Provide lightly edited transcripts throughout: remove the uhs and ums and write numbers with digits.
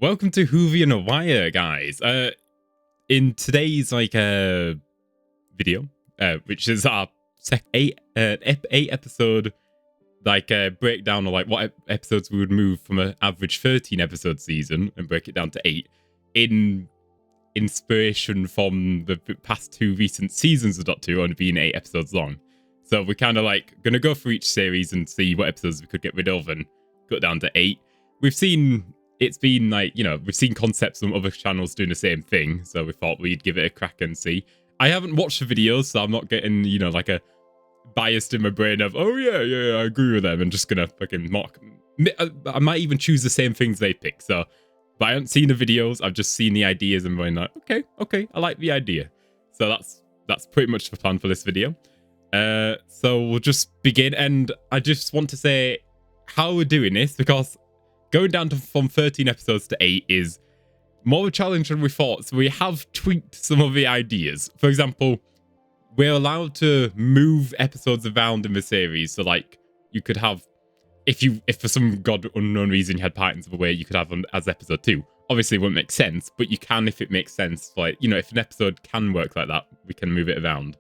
Welcome to Whovian Wire, guys. In today's video, which is our eight episode breakdown of what episodes we would move from an average 13 episode season and break it down to 8 in inspiration from the past 2 recent seasons of Doctor Who only being 8 episodes long. So we're kind of gonna go through each series and see what episodes we could get rid of and cut down to 8. We've seen it's been we've seen concepts from other channels doing the same thing, so we thought we'd give it a crack and see. I haven't watched the videos, so I'm not getting a biased in my brain of yeah I agree with them and just gonna fucking mock. I might even choose the same things they pick. So, but I haven't seen the videos. I've just seen the ideas and going like, okay, I like the idea. So that's pretty much the plan for this video. So we'll just begin, and I just want to say how we're doing this, because going down from 13 episodes to 8 is more of a challenge than we thought. So we have tweaked some of the ideas. For example, we're allowed to move episodes around in the series. So you could have, if for some god unknown reason you had Titans of the Way, you could have them as episode 2. Obviously it wouldn't make sense, but you can if it makes sense. If an episode can work like that, we can move it around.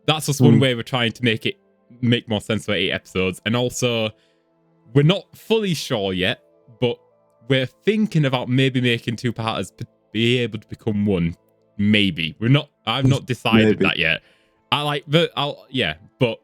That's just one way we're trying to make more sense for 8 episodes. And also, we're not fully sure yet, but we're thinking about maybe making 2-parters be able to become one. Maybe. I've not decided that yet. But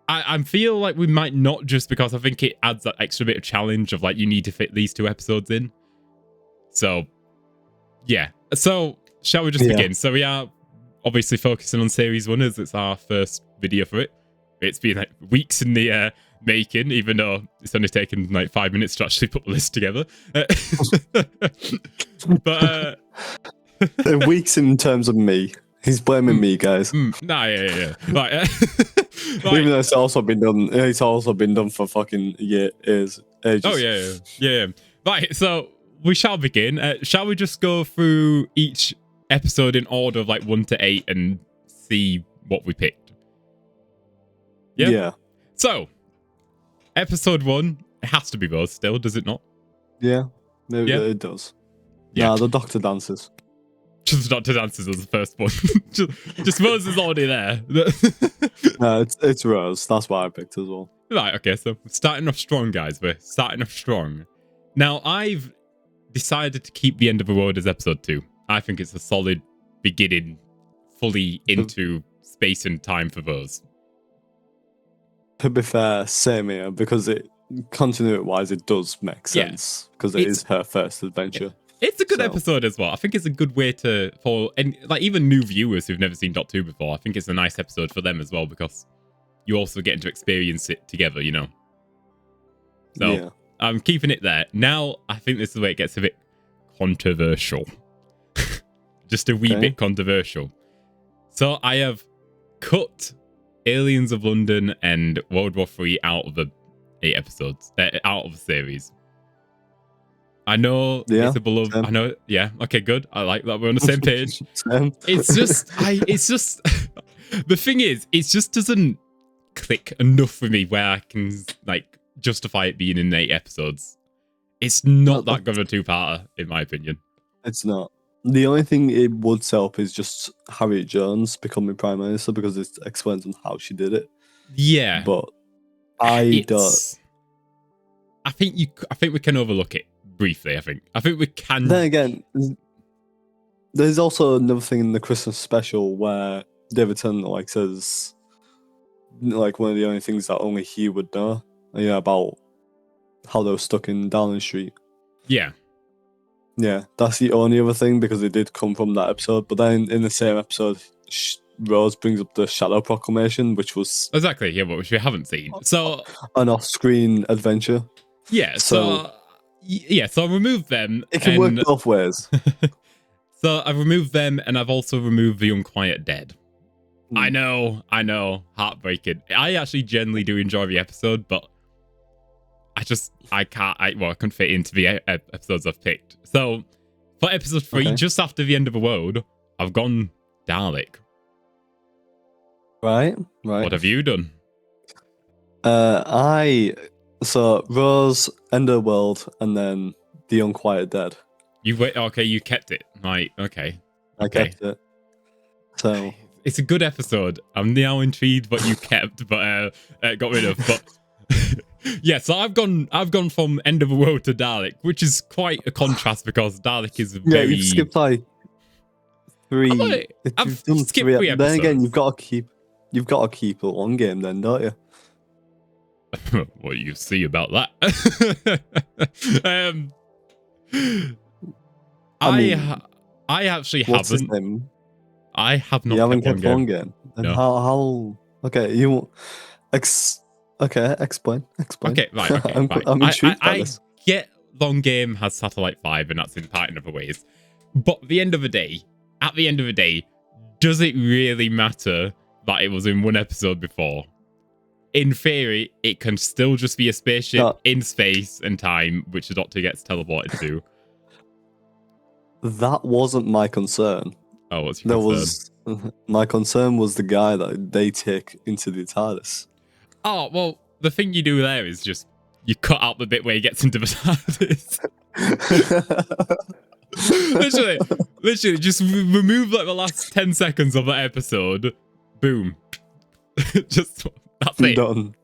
I feel like we might not, just because I think it adds that extra bit of challenge of you need to fit these 2 episodes in. So yeah. So shall we just begin? So we are obviously focusing on series 1 as it's our first video for it. It's been weeks in the making, even though it's only taken 5 minutes to actually put the list together. But weeks in terms of me. He's blaming me, guys. Yeah. Even though it's also been done for fucking ages. Oh yeah. Right, so we shall begin. Shall we just go through each episode in order of 1 to 8 and see what we picked? Yeah. So, episode 1, it has to be Rose still, does it not? Yeah, it does. Yeah, the Doctor dances. Just the Doctor dances as the first one. just Rose is already there. No, it's Rose. That's why I picked as well. Right, okay, so starting off strong, guys. We're starting off strong. Now, I've decided to keep The End of the Road as episode 2. I think it's a solid beginning, fully into space and time for Rose. To be fair, same here, because continuity-wise, it does make sense, because it is her first adventure. It's a good episode as well. I think it's a good way for even new viewers who've never seen Doctor Who before. I think it's a nice episode for them as well, because you also get to experience it together, So yeah. I'm keeping it there. Now, I think this is where it gets a bit controversial. Just a wee bit controversial. So I have cut Aliens of London and World War III out of the 8 episodes, out of the series. I know it's a beloved. I know, yeah. Okay, good. I like that we're on the same page. It's just. The thing is, it just doesn't click enough for me where I can justify it being in 8 episodes. It's not that good of a 2-parter, in my opinion. It's not. The only thing it would help is just Harriet Jones becoming Prime Minister, because it explains on how she did it. Yeah, but I think we can overlook it briefly. I think we can. Then again, there's also another thing in the Christmas special where David Tennant says one of the only things that only he would know, about how they were stuck in Downing Street. Yeah, that's the only other thing, because it did come from that episode. But then in the same episode, Rose brings up the Shadow Proclamation, which was which we haven't seen. So an off-screen adventure. Yeah, so I removed them. It can work both ways. So I've removed them, and I've also removed The Unquiet Dead. I know, heartbreaking. I actually generally do enjoy the episode, but I couldn't fit into the episodes I've picked. So for episode 3, just after The End of the World, I've gone Dalek. Right. What have you done? So Rose, End of the World, and then the Unquiet Dead. You wait. Okay, you kept it. Right. Okay. I kept it. So it's a good episode. I'm now intrigued what you kept, but got rid of. But yeah, so I've gone from End of the World to Dalek, which is quite a contrast because Dalek is very. You've skipped like three. I've skipped 3 episodes. Then again, you've got to keep a long game, then, don't you? What you see about that? I actually haven't. I have not. You haven't kept long game. Then no. How? Okay, you. Okay, explain. Okay, right. Okay, I'm intrigued by this. I get long game has Satellite 5, and that's in part in other ways. But at the end of the day, does it really matter that it was in one episode before? In theory, it can still just be a spaceship in space and time, which the Doctor gets teleported to. That wasn't my concern. Oh, what's your concern? My concern was the guy that they take into the TARDIS. Oh, well, the thing you do there is just you cut out the bit where he gets into the TARDIS. literally, just remove like the last 10 seconds of that episode. Boom. Just that's it. Done.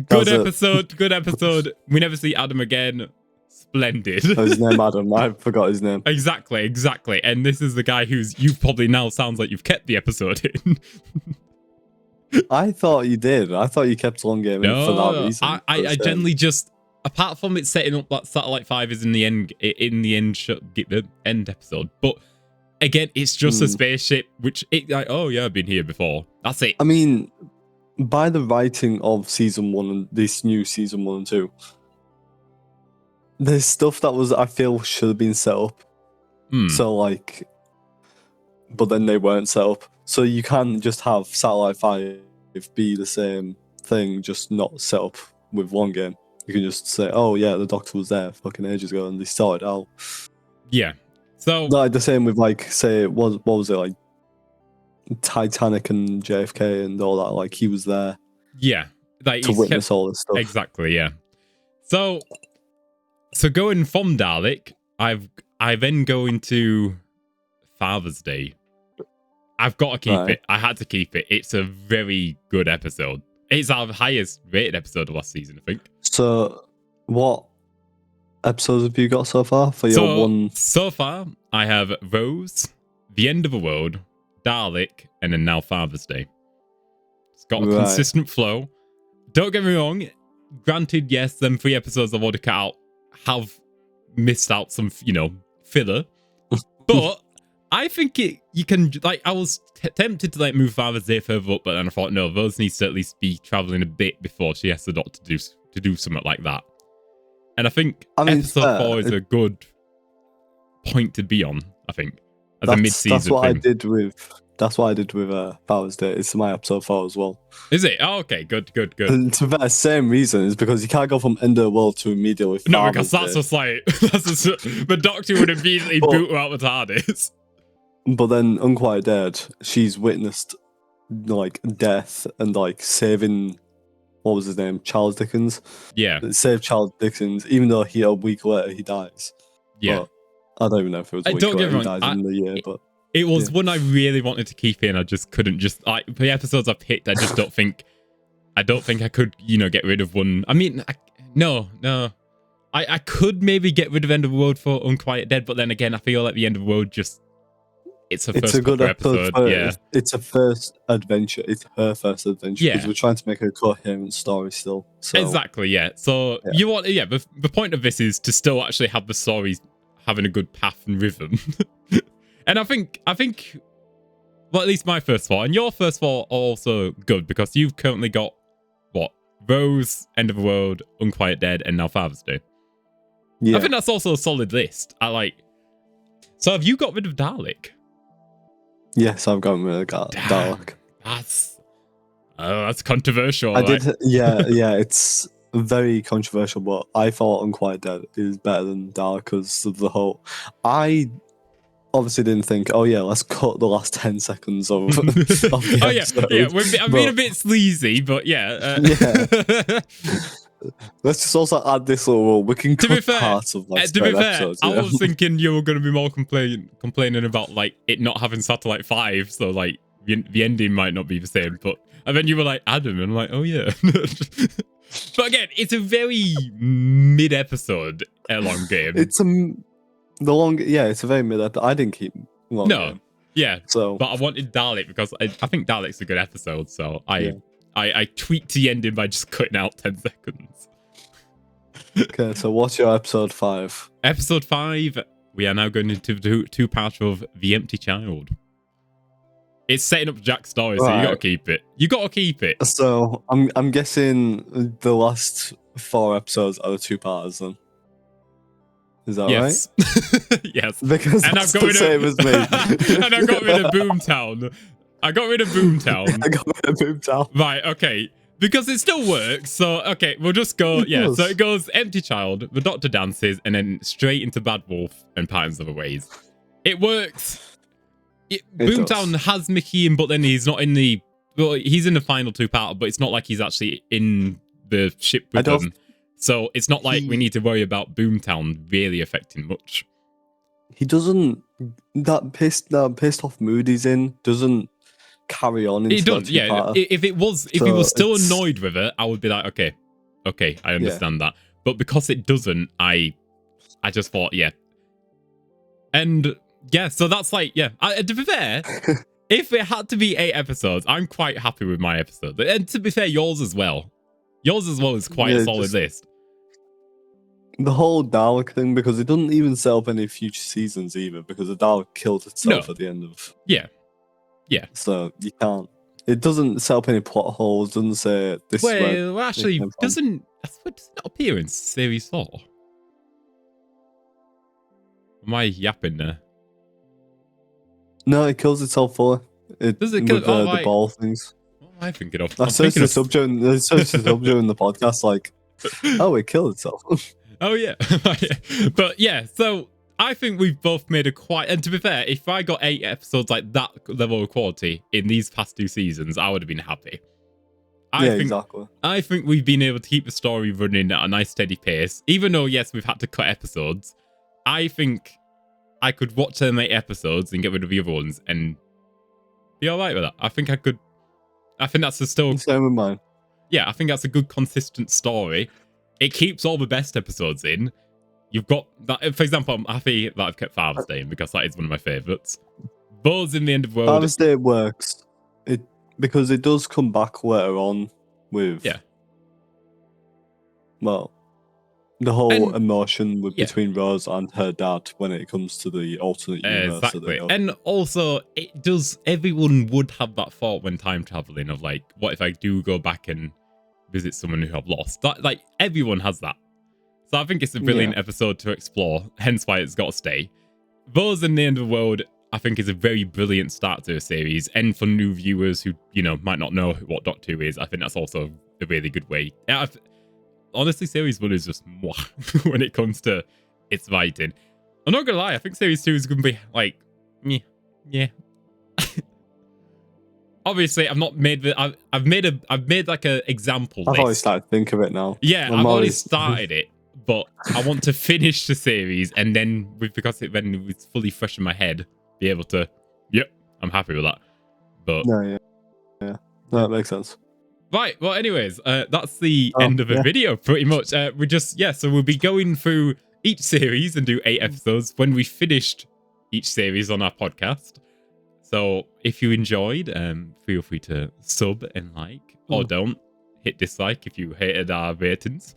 Good episode. We never see Adam again. Splendid. His name Adam. I forgot his name. Exactly. And this is the guy who's you probably now sounds like you've kept the episode in. I thought you did. I thought you kept long game in for that reason. I generally just, apart from it setting up that Satellite 5 is in the end the end episode, but again, it's just a spaceship, which oh yeah, I've been here before. That's it. I mean, by the writing of season 1 and this new season 1 and 2, there's stuff that I feel should have been set up. So like, but then they weren't set up. So you can just have Satellite 5 be the same thing, just not set up with one game. You can just say, oh yeah, the Doctor was there fucking ages ago and they started out. Yeah. So like the same with like, say, what was it, like Titanic and JFK and all that, like he was there. Yeah. Like to witness all this stuff. Exactly, yeah. So going from Dalek, I then go into Father's Day. I've got to keep it. I had to keep it. It's a very good episode. It's our highest rated episode of last season, I think. So, what episodes have you got so far for your one? So far, I have Rose, The End of the World, Dalek, and then now Father's Day. It's got a consistent flow. Don't get me wrong. Granted, yes, them 3 episodes I've already cut out have missed out some, filler. But I think you can, like, I was tempted to, like, move Father's Day further up, but then I thought, no, Rose needs to at least be traveling a bit before she has the Doctor to do something like that. And I think episode 4 is a good point to be on, I think, as a mid-season That's what thing. That's what I did with Father's Day. It's my episode 4 as well. Is it? Oh, okay, good. And to the same reason is because you can't go from End of the World to immediately Father's No, because that's just like, the Doctor would immediately boot her out of the TARDIS. But then Unquiet Dead, she's witnessed like death and like saving, what was his name, Charles Dickens. Yeah, saved Charles Dickens, even though a week later he dies. Yeah, but I don't even know if it was a week later he dies in the year. But it was one I really wanted to keep in. I just couldn't. Just like the episodes I picked, I just don't think. I don't think I could, get rid of one. I mean, no. I could maybe get rid of End of the World for Unquiet Dead, but then again, I feel like the End of the World just. It's a good episode. Yeah, it's a first adventure. It's her first adventure because we're trying to make a coherent story still. So. Exactly. Yeah. So you want, the point of this is to still actually have the stories having a good path and rhythm. And I think, well, at least my first 4 and your first 4 are also good because you've currently got what Rose, End of the World, Unquiet Dead, and now Father's Day. Yeah. I think that's also a solid list. So have you got rid of Dalek? Yes, I've gotten rid of Dalek. That's controversial. I did, yeah, it's very controversial, but I thought Unquiet Dead is better than Dalek because of the whole. I obviously didn't think, oh yeah, let's cut the last 10 seconds of the episode. I'm being a bit sleazy, but yeah. Let's just also add this little rule. We can To be cut fair, parts of like to be certain fair, episodes. I Yeah. was thinking you were going to be more complaining about like it not having Satellite 5, so like the ending might not be the same. But and then you were like Adam, and I'm like, oh yeah. But again, it's a very mid-episode long game. It's it's a very mid episode. I didn't keep long. No, game. yeah. So But I wanted Dalek because I think Dalek's a good episode, so I tweaked the ending by just cutting out 10 seconds. okay, so what's your episode 5? Episode 5, we are now going into the two parts of The Empty Child. It's setting up Jack's story, so you gotta keep it. You gotta keep it. So I'm guessing the last 4 episodes are the 2-parters then. Is that Yes. Yes. Because And that's the same as me. And I got rid of Boomtown. I got rid of Boomtown. I got rid of Boomtown. Right, okay. Because it still works. So, okay, we'll just go. It Yeah, does. so it goes Empty Child, the Doctor dances, and then straight into Bad Wolf and Patterns of the Ways. It works. Boomtown has Mickey in, but then he's not in the. Well, he's in the final 2-part, but it's not like he's actually in the ship with them. So it's not like we need to worry about Boomtown really affecting much. He doesn't. That pissed off mood he's in doesn't carry on into It does, that yeah. 2-parter. If he was still annoyed with it, I would be like, okay, I understand that. But because it doesn't, I just thought, yeah. And yeah, so that's like, yeah. To be fair, if it had to be 8 episodes, I'm quite happy with my episode. And to be fair, yours as well. Yours as well is quite a solid list. The whole Dalek thing, because it doesn't even set up any future seasons either, because the Dalek killed itself at the end of. Yeah. So you can't. It doesn't set up any plot holes. Doesn't say this. Well, actually, doesn't not appear in series 4. Am I yapping there? No, it kills itself fully. Does it kill with the ball things? What am I thinking of? I searched the subject in the podcast, like, oh, it killed itself. Oh yeah. But yeah, so I think we've both made and to be fair, if I got 8 episodes like that level of quality in these past 2 seasons, I would have been happy. Exactly. I think we've been able to keep the story running at a nice steady pace. Even though, yes, we've had to cut episodes, I think I could watch them 8 episodes and get rid of the other ones and be alright with that. I think that's still Same with mine. Yeah, I think that's a good consistent story. It keeps all the best episodes in. You've got that. For example, I'm happy that I've kept Father's Day in because that is one of my favourites. Buzz in the End of the World. Father's Day works. Because it does come back later on with well, the whole emotion between Rose and her dad when it comes to the alternate universe. Exactly. And also, it does. Everyone would have that thought when time traveling of like, what if I do go back and visit someone who I've lost? That, like, everyone has that. So I think it's a brilliant episode to explore, hence why it's got to stay. Buzz in the End of the World, I think, is a very brilliant start to a series. And for new viewers who, might not know what Doctor Who is, I think that's also a really good way. Honestly, Series 1 is just mwah when it comes to its writing. I'm not gonna lie, I think Series 2 is gonna be like, yeah. Obviously, I've not made I've made like an example list. I've already started to think of it now. Yeah, I've already started it, but I want to finish the series and then because when it's fully fresh in my head, be able to, yep, I'm happy with that. But no, no, that makes sense. Right, well, anyways, that's the end of the video, pretty much. So we'll be going through each series and do 8 episodes when we finished each series on our podcast. So if you enjoyed, feel free to sub and like, or don't. Hit dislike if you hated our ratings.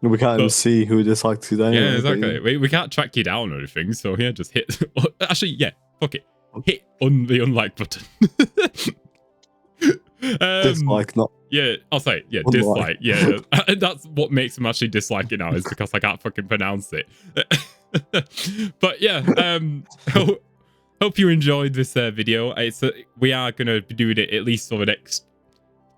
We can't even see who disliked today. Yeah, exactly. We can't track you down or anything, so yeah, just hit... Actually, yeah, fuck it. Hit on the unlike button. Dislike, not... Yeah, I'll say, yeah, dislike. Yeah, that's what makes him actually dislike it now, is because I can't fucking pronounce it. But yeah, hope you enjoyed this video. We are going to be doing it at least for the next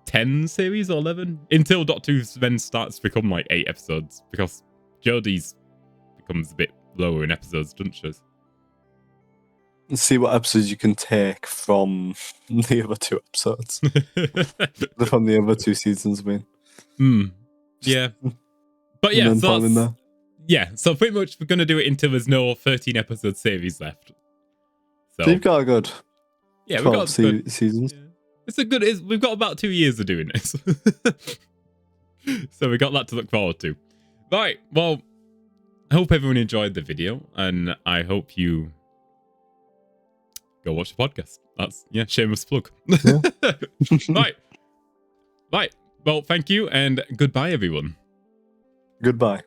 10 series or 11 until Doctor Who then starts to become like 8 episodes, because Jodie's becomes a bit lower in episodes, doesn't she? See what episodes you can take from the other 2 episodes. From the other 2 seasons, I mean. Yeah. But And yeah, then so time in there. yeah, so pretty much we're gonna do it until there's no 13 episode series left. So you've got a good yeah, we 12 got good seasons. yeah. We've got about 2 years of doing this. So we got that to look forward to. Right, well, I hope everyone enjoyed the video, and I hope you go watch the podcast. That's shameless plug. Yeah. Right. Right. Well, thank you and goodbye everyone. Goodbye.